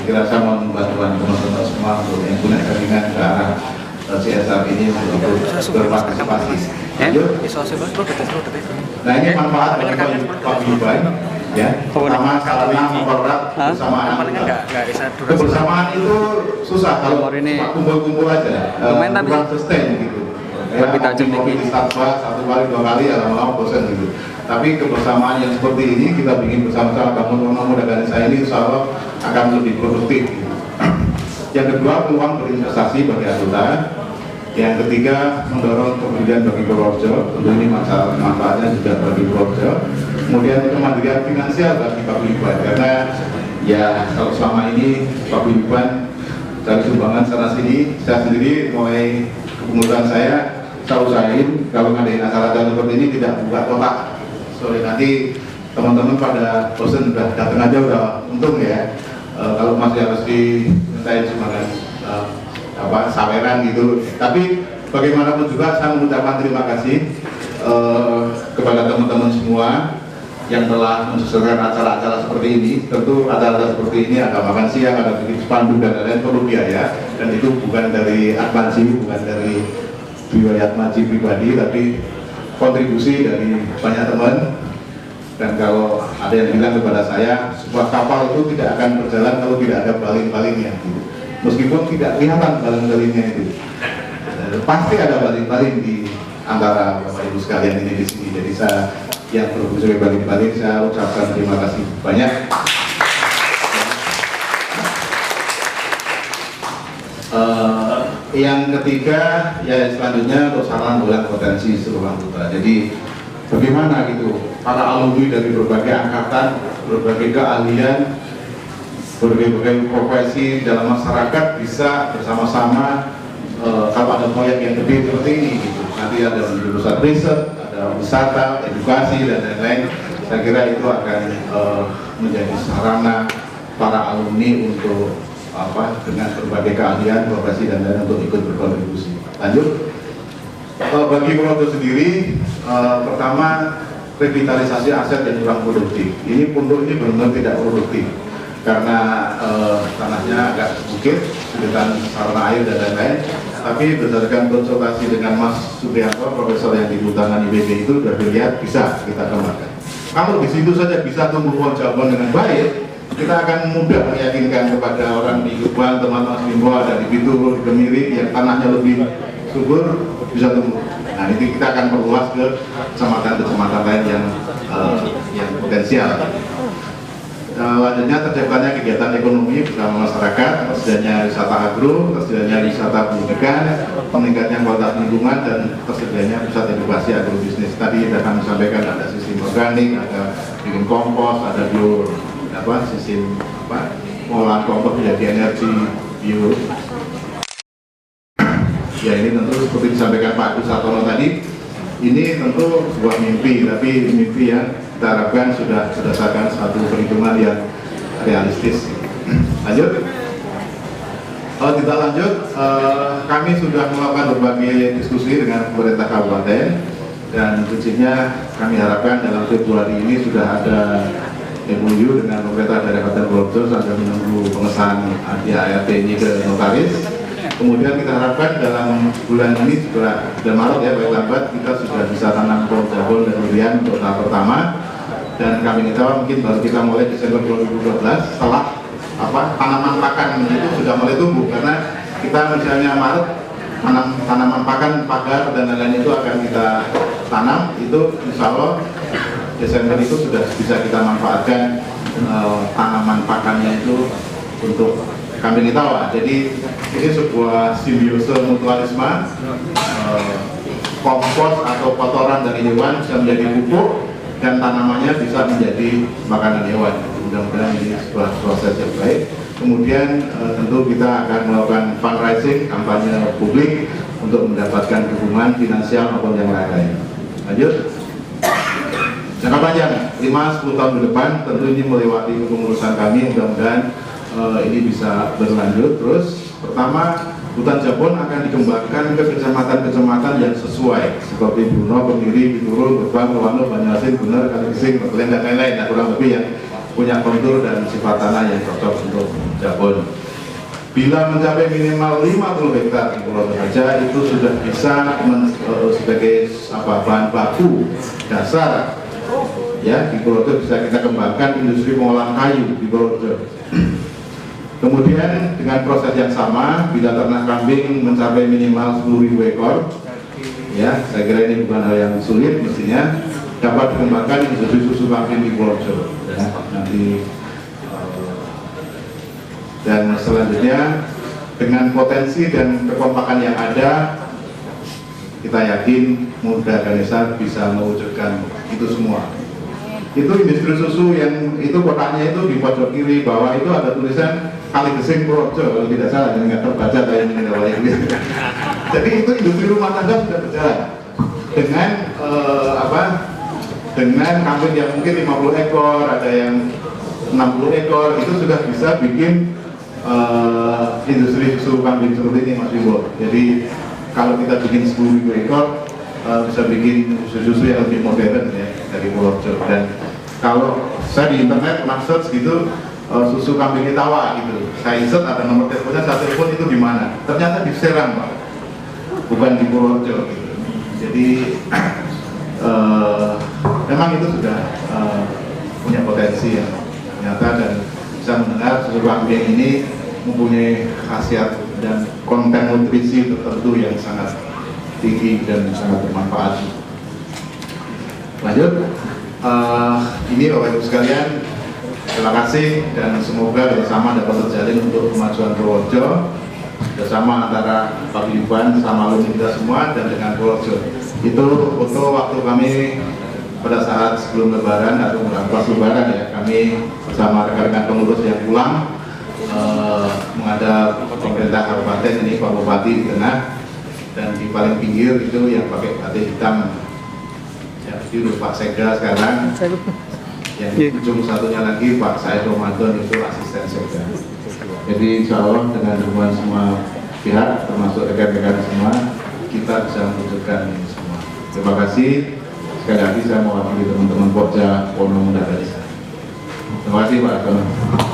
kira saya mau bantuan teman-teman semua untuk yang punya keinginan ke arah CSR ini untuk berpartisipasi. Nah ini manfaat bagi Pak Yuban, ya. Pertama karena mempererat kebersamaan. Kebersamaan itu susah kalau cuma kumpul-kumpul aja, kurang sustain gitu. Ya, kopi di Starbucks satu kali dua kali ya lama-lama bosan gitu. Tapi kebersamaan yang seperti ini kita bikin bersama-sama, kamu mudah-mudahan saya ini insya Allah akan lebih produktif. Yang kedua, peluang berinvestasi bagi anggota. Yang ketiga, mendorong kemandirian bagi Purworejo. Tentu ini manfaatnya juga bagi Purworejo. Kemudian kemandirian finansial bagi Pak Yuban, karena ya kalau selama ini Pak Yuban cari sumbangan sana sini, saya sendiri mulai kepengurusan saya usahain kalau ngadain acara-acara seperti ini tidak buka kotak. Soalnya nanti teman-teman pada bosan udah datang aja udah untung ya. Kalau masih harus dimintain sumbangan saweran gitu. Tapi bagaimanapun juga saya mengucapkan terima kasih kepada teman-teman semua yang telah mensukseskan acara-acara seperti ini. Tentu acara-acara seperti ini ada makan siang, ada bikin spanduk dan lain-lain perlu biaya, dan itu bukan dari Advansi, bukan dari Biwayat Maji pribadi, tapi kontribusi dari banyak teman. Dan kalau ada yang bilang kepada saya, sebuah kapal itu tidak akan berjalan kalau tidak ada baling-balingnya gitu. Meskipun tidak kelihatan baling-balingnya itu, pasti ada baling-baling di antara Bapak Ibu sekalian ini di sini. Jadi saya yang berfungsi sebagai baling-baling, saya ucapkan terima kasih banyak. Yang ketiga, ya selanjutnya untuk saran bulan potensi seluruh anggota. Jadi bagaimana gitu para alumni dari berbagai angkatan, berbagai keahlian, berbagai profesi dalam masyarakat bisa bersama-sama kalau ada proyek yang gede seperti ini gitu. Nanti ada jurusan riset, ada wisata, edukasi dan lain-lain. Saya kira itu akan menjadi sarana para alumni untuk dengan berbagai keahlian, profesi dan lain untuk ikut berkontribusi. Lanjut, bagi Purworejo sendiri, pertama revitalisasi aset yang kurang produktif. Ini pondok ini benar-benar tidak produktif karena tanahnya agak bukit, kesulitan sarana air dan lain-lain. Tapi berdasarkan konsultasi dengan Mas Supriyanto, profesor yang di Hutanan IPB itu sudah dilihat bisa kita kembangkan. Kalau di situ saja bisa tumbuh pohon jambu dengan baik, kita akan mudah meyakinkan kepada orang di Gebang, teman-teman Bimbo, ada di Bitung, di Kemiri yang tanahnya lebih subur bisa tumbuh. Nah ini kita akan perluas ke kecamatan-kecamatan lain yang potensial. Selanjutnya terciptanya kegiatan ekonomi bersama masyarakat, tersedianya wisata agro, tersedianya wisata pendidikan, meningkatnya kualitas lingkungan, dan tersedianya pusat edukasi agrobisnis. Tadi sudah kami sampaikan ada sistem organik, ada bikin kompos, ada sistem pengolahan kompos menjadi energi bio. Ya ini tentu seperti disampaikan Pak Agus Sartono tadi, ini tentu sebuah mimpi, tapi mimpi yang kita harapkan sudah berdasarkan satu perhitungan yang realistis. Lanjut. Kalau kita lanjut, kami sudah melakukan berbagai diskusi dengan pemerintah kabupaten, dan prinsipnya kami harapkan dalam Februari ini sudah ada MOU dengan pemerintah daerah Kabupaten Purworejo sambil menunggu pengesahan ART ini ke notaris. Kemudian kita harapkan dalam bulan ini juga bulan Maret ya, paling lambat kita sudah bisa tanam pohon jambu dan durian untuk tahap pertama. Dan kami minta mungkin baru kita mulai Desember 2012 setelah tanaman pakan itu sudah mulai tumbuh, karena kita misalnya Maret tanaman pakan, pagar dan lain-lain itu akan kita tanam, itu insya Allah Desember itu sudah bisa kita manfaatkan tanaman pakannya itu untuk kambing tawa. Jadi ini sebuah simbiose mutualisme, kompos atau kotoran dari hewan bisa menjadi pupuk dan tanamannya bisa menjadi makanan hewan. Mudah-mudahan ini sebuah proses yang baik. Kemudian tentu kita akan melakukan fundraising, kampanye publik untuk mendapatkan dukungan finansial maupun yang lain-lain. Lanjut. Jangka panjang, 5-10 tahun ke depan, tentu ini melewati kepengurusan kami, mudah-mudahan ini bisa berlanjut terus. Pertama, hutan Jabon akan dikembangkan ke kecamatan-kecamatan yang sesuai seperti Bruno, Kemiri, Biturul, Gebang, Lewano, Banyuasin, Bener, Kaligesing, Bekelen dan lain-lain. Nah, kurang lebih punya kontur dan sifat tanah yang cocok untuk jabon. Bila mencapai minimal 50 hektar di Pulau saja itu sudah bisa sebagai bahan baku dasar ya di Pulau bisa kita kembangkan industri pengolahan kayu di Pulau. Kemudian dengan proses yang sama, bila ternak kambing mencapai minimal 10.000 ekor, ya saya kira ini bukan hal yang sulit, mestinya dapat dikembangkan industri susu kambing di Pulau ya, nanti. Dan selanjutnya dengan potensi dan kekompakan yang ada, kita yakin Muda Ganesha bisa mewujudkan itu semua. Itu industri susu yang itu kotaknya itu di pojok kiri bawah itu ada tulisan Kaligesing Purworejo, kalau tidak salah, dan nggak terbaca kayak ini awalnya. Jadi itu industri rumah tangga sudah berjalan dengan dengan kambing yang mungkin 50 ekor, ada yang 60 ekor, itu sudah bisa bikin industri susu kambing seperti ini Mas Wibo. Jadi kalau kita bikin 10.000 ekor bisa bikin susu yang lebih modern ya dari Purworejo. Dan kalau saya di internet pernah search gitu susu kambing Itawa gitu, saya insert ada nomor teleponnya, saya telepon itu di mana? Ternyata di Serang Pak, bukan di Purworejo gitu. Jadi memang itu sudah punya potensi yang nyata dan bisa mendengar susu kambing ini mempunyai khasiat dan konten nutrisi tertentu yang sangat tinggi dan sangat bermanfaat. Lanjut, ini Bapak Ibu sekalian, terima kasih dan semoga bersama dapat terjalin untuk kemajuan Purworejo bersama antara Paguyuban sama alumni kita semua dan dengan Purworejo. Itu foto waktu kami pada saat sebelum Lebaran atau pas Lebaran ya, kami bersama rekan-rekan pengurus yang pulang menghadap pemerintah kabupaten ini, Pak Bupati di tengah, dan di paling pinggir itu yang pakai batik hitam ya, itu Pak Sekda sekarang, yang ujung satunya lagi Pak Said Ramadan itu asisten Sekda. Jadi insya Allah dengan dukungan semua pihak termasuk rekan-rekan semua kita bisa mewujudkan ini semua. Terima kasih. Sekali lagi saya mewakili teman-teman Pokja Wono Muda Ganesha. Terima kasih Pak.